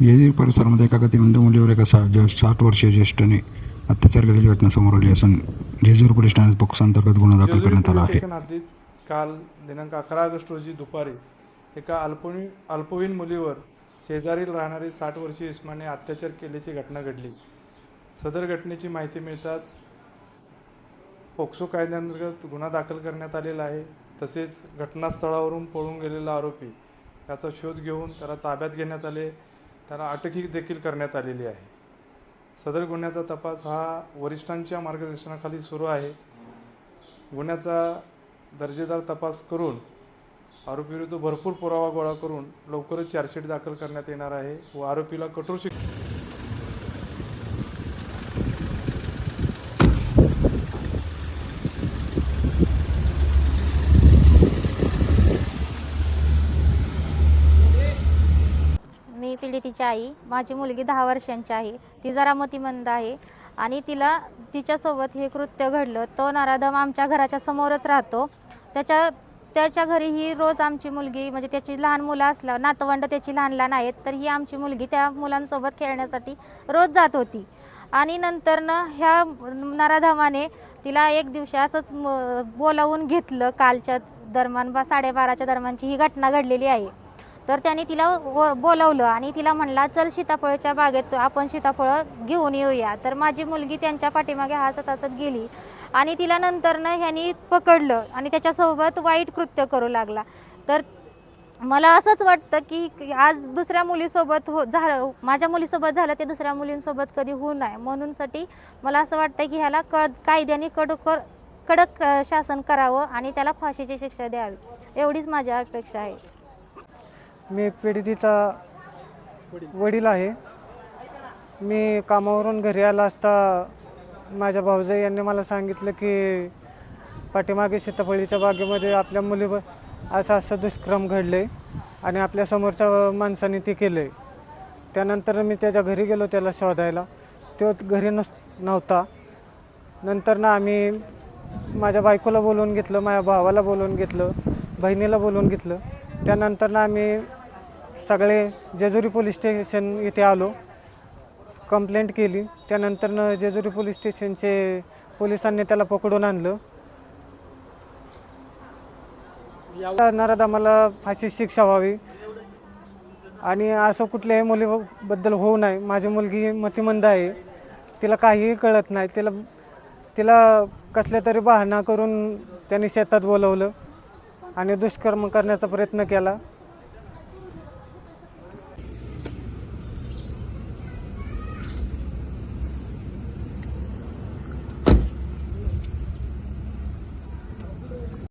येळी परिसरामध्ये एका गतिमंद मुलीवर एका 60 वर्षीय ज्येष्ठाने अत्याचार केल्याची घटना समोर आली असून जेजूर पोलीस ठाण्यात पोक्सो अंतर्गत गुन्हा दाखल जेजुरी करण्यात आला पोलीस आहे. स्टेशन हद्दीत काल दिनांक 11 ऑगस्ट रोजी दुपारी एका अल्पवयीन मुलीवर शेजारील राहणारे 60 वर्षीय इस्माने अत्याचार केल्याची घटना घडली. सदर घटनेची माहिती मिळताच पोक्सो कायद्याअंतर्गत गुन्हा दाखल करण्यात आलेला आहे. तसेच घटनास्थळावरून पळून गेलेला आरोपी याचा शोध घेऊन त्याला ताब्यात घेण्यात आले. त्याला अटकही देखील करण्यात आलेली आहे. सदर गुन्ह्याचा तपास हा वरिष्ठांच्या मार्गदर्शनाखाली सुरू आहे. गुन्ह्याचा दर्जेदार तपास करून आरोपीविरुद्ध भरपूर पुरावा गोळा करून लवकरच चार्जशीट दाखल करण्यात येणार आहे व आरोपीला कठोर शिक्षा मी पीडितेची आई. माझी मुलगी 10 वर्षांची आहे. ती जरा मतिमंद आहे आणि तिच्यासोबत हे कृत्य घडलं. तो नराधम आमच्या घराच्या समोरच राहतो. त्याच्या घरी ही रोज आमची मुलगी म्हणजे त्याची लहान मुलं नातवंड त्याची लहान लहान आहेत, तर ही आमची मुलगी त्या मुलांसोबत खेळण्यासाठी रोज जात होती. आणि नंतरनं ह्या नराधमाने तिला एक दिवशी असंच बोलावून घेतलं. कालच्या दरम्यान 12:30च्या दरम्यानची ही घटना घडलेली आहे. तर त्याने तिला बोलावलं आणि तिला म्हणला, चल सीताफळच्या बागेत आपण सीताफळं घेऊन येऊया. तर माझी मुलगी त्यांच्या पाठीमागे हसत हसत गेली आणि तिला नंतरनं ह्यानी पकडलं आणि त्याच्यासोबत वाईट कृत्य करू लागला. तर मला असंच वाटतं की आज दुसऱ्या मुलीसोबत माझ्या मुलीसोबत झालं ते दुसऱ्या मुलींसोबत कधी होऊ नये म्हणूनसाठी मला असं वाटतं की ह्याला कायद्याने कडक शासन करावं आणि त्याला फाशीची शिक्षा द्यावी, एवढीच माझी अपेक्षा आहे. मी पीडितेचा वडील आहे. मी कामावरून घरी आला असता माझ्या भाऊजाई यांनी मला सांगितलं की पाठीमागे सीताफळीच्या बागेमध्ये आपल्या मुलीवर असं दुष्कर्म घडले आणि आपल्या समोरच्या माणसाने ते केले. त्यानंतर मी त्याच्या घरी गेलो त्याला शोधायला. तो घरी नव्हता. नंतर आम्ही माझ्या बायकोला बोलवून घेतलं, माझ्या भावाला बोलवून घेतलं, बहिणीला बोलवून घेतलं. त्यानंतर आम्ही सगळे जेजुरी पोलीस स्टेशन इथे आलो, कंप्लेंट केली. त्यानंतर जेजुरी पोलीस स्टेशनचे पोलिसांनी त्याला पकडून आणलं. नराधमाला फाशी शिक्षा व्हावी आणि असं कुठल्याही मुलीबद्दल होऊ नये. माझी मुलगी मतिमंद आहे, तिला काहीही कळत नाही. तिला कसल्या तरी बहाणा करून त्यांनी शेतात बोलवलं आणि दुष्कर्म करण्याचा प्रयत्न केला.